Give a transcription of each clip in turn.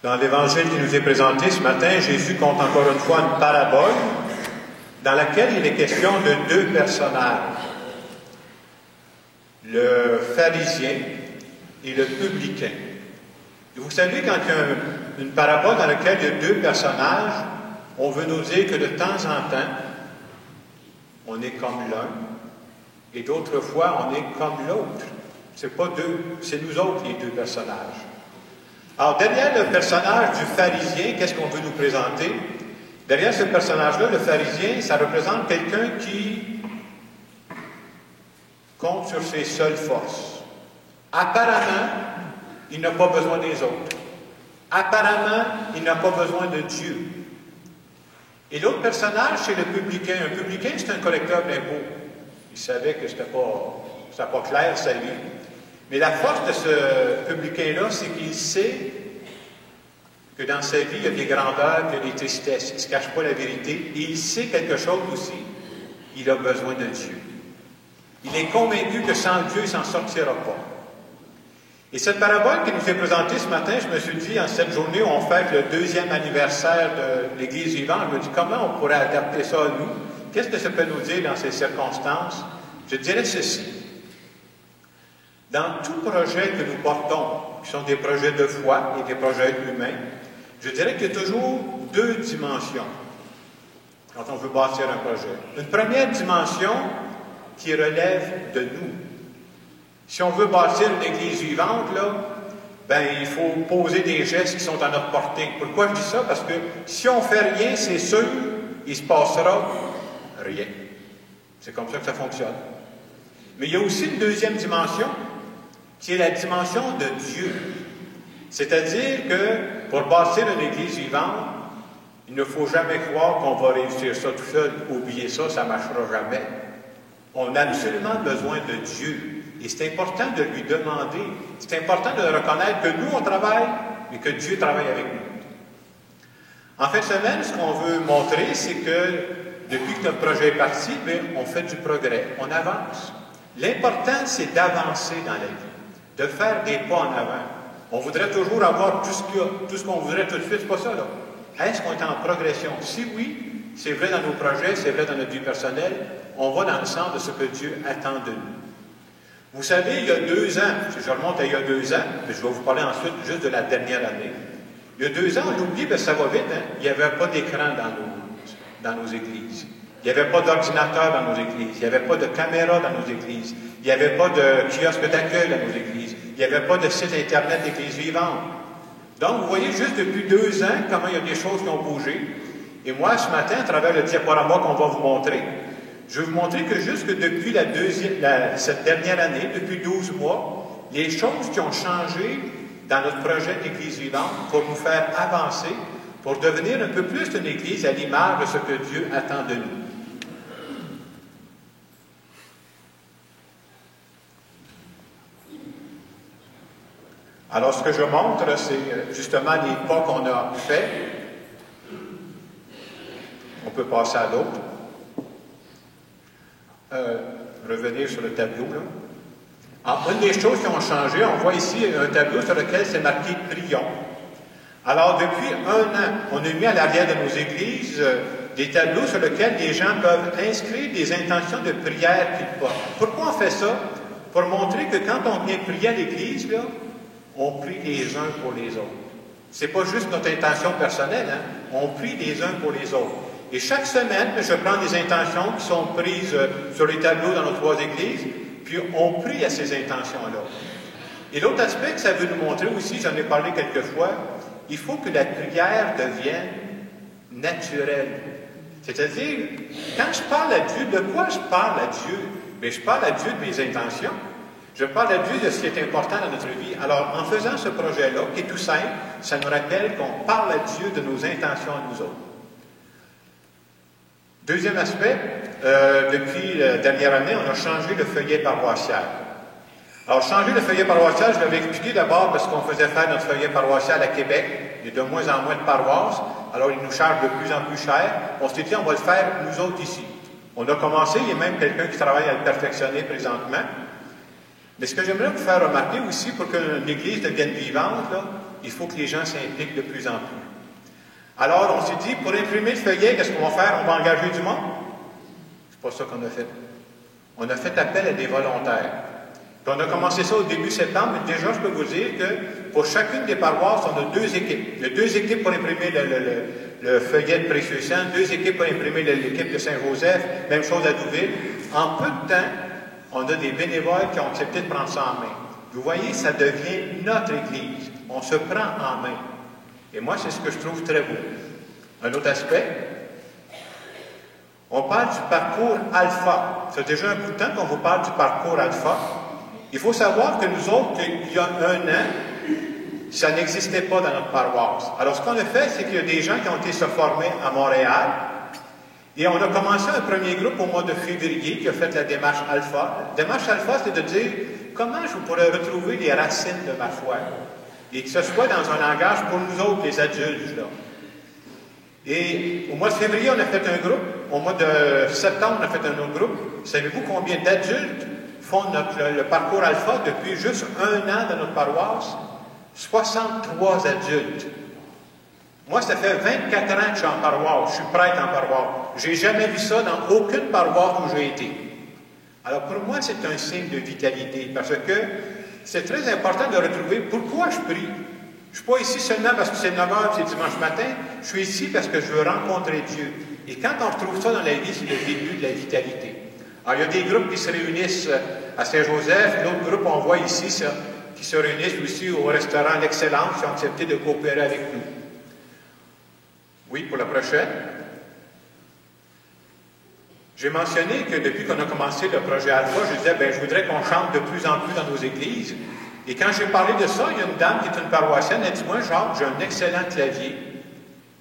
Dans l'Évangile qui nous est présenté ce matin, Jésus compte encore une fois une parabole dans laquelle il est question de deux personnages, le pharisien et le publicain. Et vous savez, quand il y a une parabole dans laquelle il y a deux personnages, on veut nous dire que de temps en temps, on est comme l'un, et d'autres fois, on est comme l'autre. C'est pas deux, c'est nous autres, les deux personnages. Alors, derrière le personnage du pharisien, qu'est-ce qu'on veut nous présenter? Derrière ce personnage-là, le pharisien, ça représente quelqu'un qui compte sur ses seules forces. Apparemment, il n'a pas besoin des autres. Apparemment, il n'a pas besoin de Dieu. Et l'autre personnage, c'est le publicain. Un publicain, c'est un collecteur d'impôts. Il savait que c'était pas clair, sa vie. Mais la force de ce publicain-là, c'est qu'il sait que dans sa vie, il y a des grandeurs, il y a des tristesses. Il ne se cache pas la vérité. Et il sait quelque chose aussi. Il a besoin de Dieu. Il est convaincu que sans Dieu, il ne s'en sortira pas. Et cette parabole qui nous est présentée ce matin, je me suis dit, en cette journée où on fête le 2e anniversaire de l'Église vivante, je me dis, comment on pourrait adapter ça à nous? Qu'est-ce que ça peut nous dire dans ces circonstances? Je dirais ceci. Dans tout projet que nous portons, qui sont des projets de foi et des projets humains, je dirais qu'il y a toujours deux dimensions quand on veut bâtir un projet. Une première dimension qui relève de nous. Si on veut bâtir une Église vivante, là, il faut poser des gestes qui sont à notre portée. Pourquoi je dis ça? Parce que si on ne fait rien, c'est sûr, il ne se passera rien. C'est comme ça que ça fonctionne. Mais il y a aussi une deuxième dimension, qui est la dimension de Dieu. C'est-à-dire que pour bâtir une Église vivante, il ne faut jamais croire qu'on va réussir ça tout seul. Oubliez ça, ça ne marchera jamais. On a absolument besoin de Dieu. Et c'est important de lui demander, c'est important de reconnaître que nous, on travaille, mais que Dieu travaille avec nous. En fin de semaine, ce qu'on veut montrer, c'est que depuis que notre projet est parti, on fait du progrès, on avance. L'important, c'est d'avancer dans la vie, de faire des pas en avant. On voudrait toujours avoir tout ce qu'on voudrait tout de suite, c'est pas ça, là. Est-ce qu'on est en progression? Si oui, c'est vrai dans nos projets, c'est vrai dans notre vie personnelle, on va dans le sens de ce que Dieu attend de nous. Vous savez, il y a 2 ans, si je remonte à il y a 2 ans, mais je vais vous parler ensuite juste de la dernière année. Il y a 2 ans, on l'oublie, parce que ça va vite, il n'y avait pas d'écran dans nos églises. Il n'y avait pas d'ordinateur dans nos églises. Il n'y avait pas de caméra dans nos églises. Il n'y avait pas de kiosque d'accueil dans nos églises. Il n'y avait pas de site Internet d'Église vivante. Donc, vous voyez juste depuis 2 ans comment il y a des choses qui ont bougé. Et moi, ce matin, à travers le diaporama qu'on va vous montrer, je vais vous montrer que jusque depuis cette dernière année, depuis 12 mois, les choses qui ont changé dans notre projet d'Église vivante pour nous faire avancer, pour devenir un peu plus une Église à l'image de ce que Dieu attend de nous. Alors, ce que je montre, c'est justement les pas qu'on a faits. On peut passer à l'autre. Revenir sur le tableau, là. Alors, une des choses qui ont changé, on voit ici un tableau sur lequel c'est marqué « Prions ». Alors, depuis 1 an, on a mis à l'arrière de nos églises des tableaux sur lesquels les gens peuvent inscrire des intentions de prière qu'ils portent. Pourquoi on fait ça? Pour montrer que quand on vient prier à l'église, là, on prie les uns pour les autres. C'est pas juste notre intention personnelle, hein? On prie les uns pour les autres. Et chaque semaine, je prends des intentions qui sont prises sur les tableaux dans nos 3 églises, puis on prie à ces intentions-là. Et l'autre aspect que ça veut nous montrer aussi, j'en ai parlé quelques fois, il faut que la prière devienne naturelle. C'est-à-dire, quand je parle à Dieu, de quoi je parle à Dieu? Bien, je parle à Dieu de mes intentions. Je parle à Dieu de ce qui est important dans notre vie. Alors, en faisant ce projet-là, qui est tout simple, ça nous rappelle qu'on parle à Dieu de nos intentions à nous autres. Deuxième aspect, depuis la dernière année, on a changé le feuillet paroissial. Alors, changer le feuillet paroissial, je l'avais expliqué d'abord parce qu'on faisait faire notre feuillet paroissial à Québec. Il y a de moins en moins de paroisses, alors ils nous chargent de plus en plus cher. On s'est dit, on va le faire nous autres ici. On a commencé, il y a même quelqu'un qui travaille à le perfectionner présentement. Mais ce que j'aimerais vous faire remarquer aussi, pour qu'une église devienne vivante, là, il faut que les gens s'impliquent de plus en plus. Alors, on s'est dit, pour imprimer le feuillet, qu'est-ce qu'on va faire? On va engager du monde? C'est pas ça qu'on a fait. On a fait appel à des volontaires. Puis on a commencé ça au début septembre, mais déjà, je peux vous dire que pour chacune des paroisses, on a 2 équipes. Il y a 2 équipes pour imprimer le feuillet de Précieux Sang, 2 équipes pour imprimer l'équipe de Saint-Joseph, même chose à Douville. En peu de temps, on a des bénévoles qui ont accepté de prendre ça en main. Vous voyez, ça devient notre Église. On se prend en main. Et moi, c'est ce que je trouve très beau. Un autre aspect, on parle du parcours alpha. Ça fait déjà un bout de temps qu'on vous parle du parcours alpha. Il faut savoir que nous autres, il y a 1 an, ça n'existait pas dans notre paroisse. Alors, ce qu'on a fait, c'est qu'il y a des gens qui ont été se former à Montréal, et on a commencé un premier groupe au mois de février qui a fait la démarche alpha. La démarche alpha, c'est de dire comment je pourrais retrouver les racines de ma foi. Et que ce soit dans un langage pour nous autres, les adultes. Là. Et au mois de février, on a fait un groupe. Au mois de septembre, on a fait un autre groupe. Savez-vous combien d'adultes font le parcours alpha depuis juste 1 an dans notre paroisse? 63 adultes. Moi, ça fait 24 ans que je suis en paroisse. Je suis prêtre en paroisse. Je n'ai jamais vu ça dans aucune paroisse où j'ai été. Alors, pour moi, c'est un signe de vitalité, parce que c'est très important de retrouver pourquoi je prie. Je ne suis pas ici seulement parce que c'est 9 h et c'est dimanche matin. Je suis ici parce que je veux rencontrer Dieu. Et quand on retrouve ça dans la vie, c'est le début de la vitalité. Alors, il y a des groupes qui se réunissent à Saint-Joseph, d'autres groupes, on voit ici, ça, qui se réunissent aussi au restaurant L'Excellence, qui ont accepté de coopérer avec nous. Oui, pour la prochaine. J'ai mentionné que depuis qu'on a commencé le projet Alpha, je disais, je voudrais qu'on chante de plus en plus dans nos églises. Et quand j'ai parlé de ça, il y a une dame qui est une paroissienne, elle dit, moi, Jacques, j'ai un excellent clavier.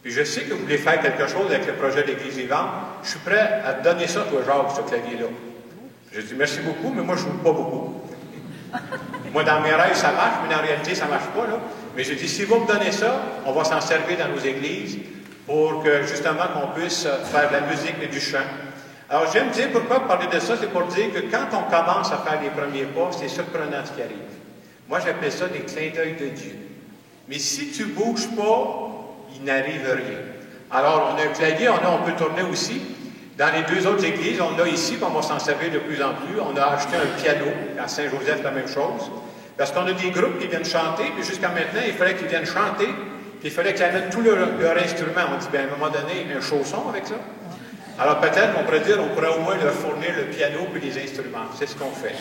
Puis je sais que vous voulez faire quelque chose avec le projet de l'Église vivante. Je suis prêt à te donner ça, toi, Jacques, ce clavier-là. Je dis, merci beaucoup, mais moi, je ne joue pas beaucoup. Moi, dans mes rêves, ça marche, mais en réalité, ça ne marche pas, là. Mais j'ai dit, si vous me donnez ça, on va s'en servir dans nos églises pour que, justement, qu'on puisse faire de la musique et du chant. Alors, j'aime dire pourquoi parler de ça, c'est pour dire que quand on commence à faire les premiers pas, c'est surprenant ce qui arrive. Moi, j'appelle ça des clins d'œil de Dieu. Mais si tu ne bouges pas, il n'arrive rien. Alors, on a un clavier, on peut tourner aussi. Dans les 2 autres églises, on l'a ici, puis on va s'en servir de plus en plus. On a acheté un piano, à Saint-Joseph, la même chose. Parce qu'on a des groupes qui viennent chanter, puis jusqu'à maintenant, il fallait qu'ils viennent chanter, puis il fallait qu'ils amènent tout leur instrument. On dit, à un moment donné, un chausson avec ça. Alors peut-être qu'on pourrait dire, on pourrait au moins leur fournir le piano puis les instruments. C'est ce qu'on fait.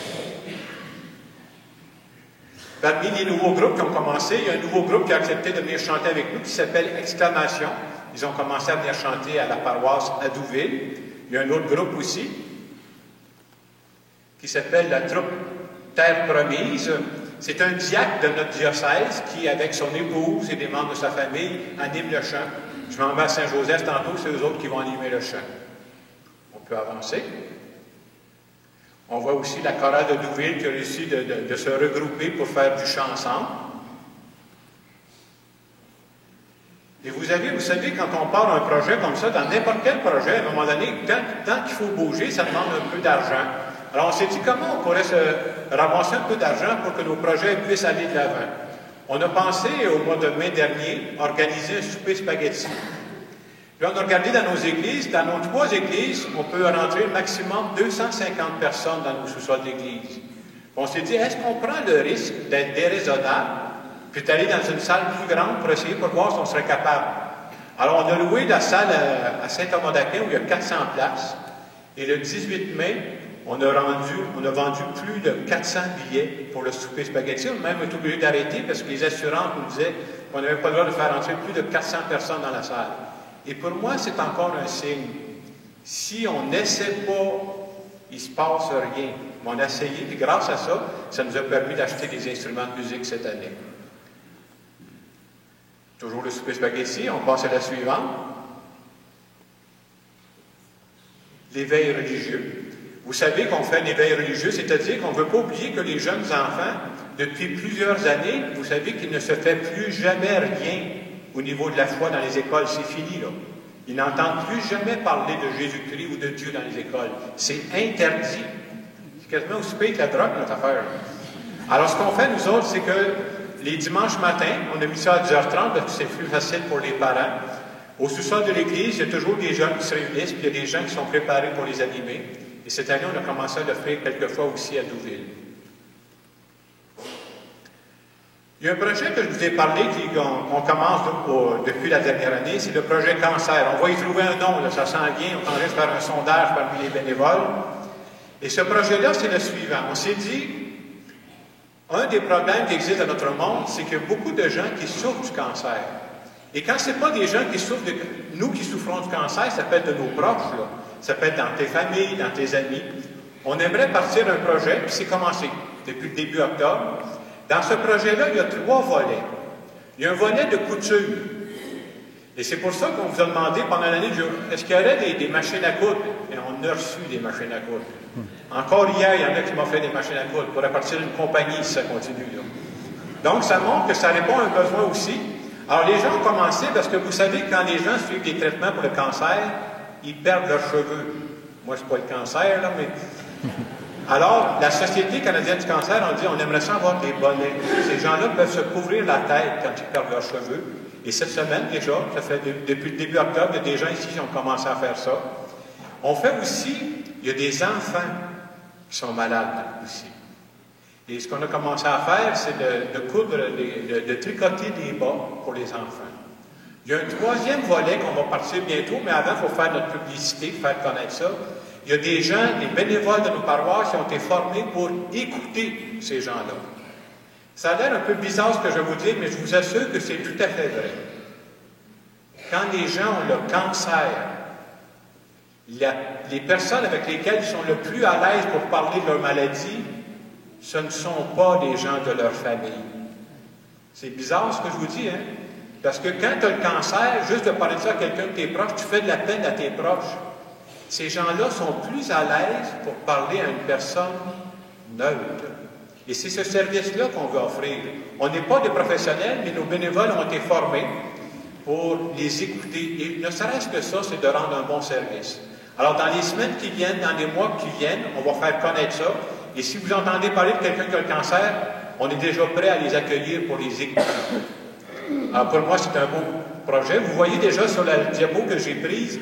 Parmi les nouveaux groupes qui ont commencé, il y a un nouveau groupe qui a accepté de venir chanter avec nous qui s'appelle Exclamation. Ils ont commencé à venir chanter à la paroisse à Douville. Il y a un autre groupe aussi qui s'appelle la troupe Terre Promise. C'est un diacre de notre diocèse qui, avec son épouse et des membres de sa famille, anime le chant. Je m'en vais à Saint-Joseph tantôt, c'est eux autres qui vont animer le chant. On peut avancer. On voit aussi la chorale de Douville qui a réussi de se regrouper pour faire du chant ensemble. Et vous savez, quand on part d'un projet comme ça, dans n'importe quel projet, à un moment donné, tant qu'il faut bouger, ça demande un peu d'argent. Alors on s'est dit comment on pourrait se ramasser un peu d'argent pour que nos projets puissent aller de l'avant. On a pensé, au mois de mai dernier, organiser un souper spaghetti. Puis on a regardé dans nos églises, dans nos 3 églises, on peut rentrer maximum 250 personnes dans nos sous-sols d'église. On s'est dit, est-ce qu'on prend le risque d'être déraisonnable, puis d'aller dans une salle plus grande pour essayer pour voir si on serait capable? Alors on a loué la salle à Saint-Thomas-d'Aquin où il y a 400 places. Et le 18 mai, on a vendu plus de 400 billets pour le souper spaghetti. On a même été obligé d'arrêter parce que les assurances nous disaient qu'on n'avait pas le droit de faire entrer plus de 400 personnes dans la salle. Et pour moi, c'est encore un signe. Si on n'essaie pas, il ne se passe rien. Mais on a essayé, et grâce à ça, ça nous a permis d'acheter des instruments de musique cette année. Toujours le souper spaghetti, on passe à la suivante. L'éveil religieux. Vous savez qu'on fait un éveil religieux, c'est-à-dire qu'on ne veut pas oublier que les jeunes enfants, depuis plusieurs années, vous savez qu'il ne se fait plus jamais rien au niveau de la foi dans les écoles. C'est fini, là. Ils n'entendent plus jamais parler de Jésus-Christ ou de Dieu dans les écoles. C'est interdit. C'est quasiment aussi pire que la drogue, notre affaire. Alors, ce qu'on fait, nous autres, c'est que les dimanches matins, on a mis ça à 10h30 parce que c'est plus facile pour les parents. Au sous-sol de l'église, il y a toujours des jeunes qui se réunissent, puis il y a des gens qui sont préparés pour les animer. Et cette année, on a commencé à le faire quelquefois aussi à Douville. Il y a un projet que je vous ai parlé qu'on commence depuis la dernière année, c'est le projet Cancer. On va y trouver un nom, là, ça sent bien, on tendrait de faire un sondage parmi les bénévoles. Et ce projet-là, c'est le suivant. On s'est dit, un des problèmes qui existent dans notre monde, c'est qu'il y a beaucoup de gens qui souffrent du cancer. Et quand ce n'est pas des gens qui souffrent, nous qui souffrons du cancer, ça peut être de nos proches, là. Ça peut être dans tes familles, dans tes amis. On aimerait partir un projet, puis c'est commencé depuis le début octobre. Dans ce projet-là, il y a 3 volets. Il y a un volet de couture. Et c'est pour ça qu'on vous a demandé pendant l'année, est-ce qu'il y aurait des machines à coudre? Et on a reçu des machines à coudre. Encore hier, il y en a qui m'ont fait des machines à coudre pour partir d'une compagnie si ça continue. Là. Donc, ça montre que ça répond à un besoin aussi. Alors, les gens ont commencé parce que vous savez, quand les gens suivent des traitements pour le cancer, ils perdent leurs cheveux. Moi, c'est pas le cancer, là, mais... Alors, la Société canadienne du cancer, on dit, on aimerait ça avoir des bonnets. Ces gens-là peuvent se couvrir la tête quand ils perdent leurs cheveux. Et cette semaine, déjà, ça fait depuis le début octobre, il y a des gens ici qui ont commencé à faire ça. On fait aussi, il y a des enfants qui sont malades aussi. Et ce qu'on a commencé à faire, c'est de coudre, de tricoter des bas pour les enfants. Il y a un 3e volet qu'on va partir bientôt, mais avant, il faut faire notre publicité, faire connaître ça. Il y a des gens, des bénévoles de nos paroisses qui ont été formés pour écouter ces gens-là. Ça a l'air un peu bizarre ce que je vais vous dire, mais je vous assure que c'est tout à fait vrai. Quand les gens ont le cancer, les personnes avec lesquelles ils sont le plus à l'aise pour parler de leur maladie, ce ne sont pas les gens de leur famille. C'est bizarre ce que je vous dis, hein? Parce que quand tu as le cancer, juste de parler de ça à quelqu'un de tes proches, tu fais de la peine à tes proches. Ces gens-là sont plus à l'aise pour parler à une personne neutre. Et c'est ce service-là qu'on veut offrir. On n'est pas des professionnels, mais nos bénévoles ont été formés pour les écouter. Et ne serait-ce que ça, c'est de rendre un bon service. Alors, dans les semaines qui viennent, dans les mois qui viennent, on va faire connaître ça. Et si vous entendez parler de quelqu'un qui a le cancer, on est déjà prêt à les accueillir pour les écouter. Alors, pour moi, c'est un beau projet. Vous voyez déjà sur la diapo que j'ai prise,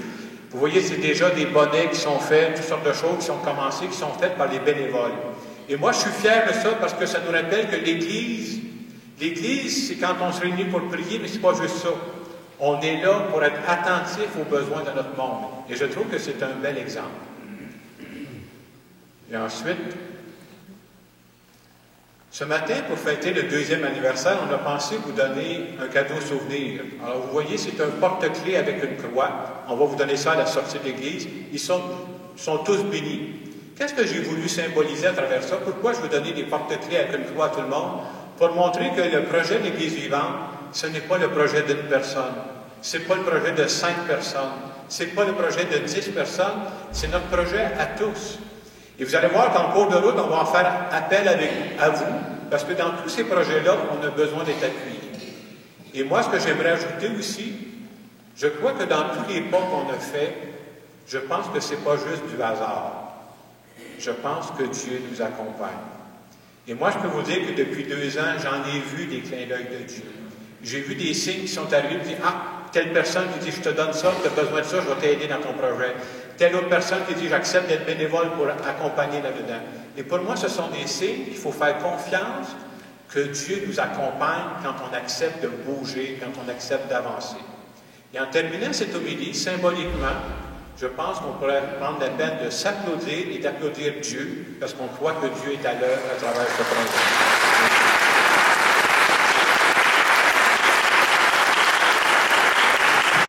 vous voyez, c'est déjà des bonnets qui sont faits, toutes sortes de choses qui sont commencées, qui sont faites par les bénévoles. Et moi, je suis fier de ça parce que ça nous rappelle que l'Église, c'est quand on se réunit pour prier, mais c'est pas juste ça. On est là pour être attentif aux besoins de notre monde. Et je trouve que c'est un bel exemple. Et ensuite, ce matin, pour fêter le 2e anniversaire, on a pensé vous donner un cadeau souvenir. Alors, vous voyez, c'est un porte-clés avec une croix. On va vous donner ça à la sortie de l'église. Ils sont tous bénis. Qu'est-ce que j'ai voulu symboliser à travers ça? Pourquoi je veux donner des porte-clés avec une croix à tout le monde? Pour montrer que le projet de l'Église vivante, ce n'est pas le projet d'une personne. Ce n'est pas le projet de 5 personnes. Ce n'est pas le projet de 10 personnes. C'est notre projet à tous. Et vous allez voir qu'en cours de route, on va en faire appel à vous, parce que dans tous ces projets-là, on a besoin d'être appuyés. Et moi, ce que j'aimerais ajouter aussi, je crois que dans tous les pas qu'on a faits, je pense que ce n'est pas juste du hasard. Je pense que Dieu nous accompagne. Et moi, je peux vous dire que depuis 2 ans, j'en ai vu des clins d'œil de Dieu. J'ai vu des signes qui sont arrivés, qui disent « Ah, telle personne qui dit « Je te donne ça, tu as besoin de ça, je vais t'aider dans ton projet. » Telle autre personne qui dit « J'accepte d'être bénévole pour accompagner là-dedans. » Et pour moi, ce sont des signes qu'il faut faire confiance que Dieu nous accompagne quand on accepte de bouger, quand on accepte d'avancer. Et en terminant cette homélie, symboliquement, je pense qu'on pourrait prendre la peine de s'applaudir et d'applaudir Dieu, parce qu'on croit que Dieu est à l'œuvre à travers ce projet.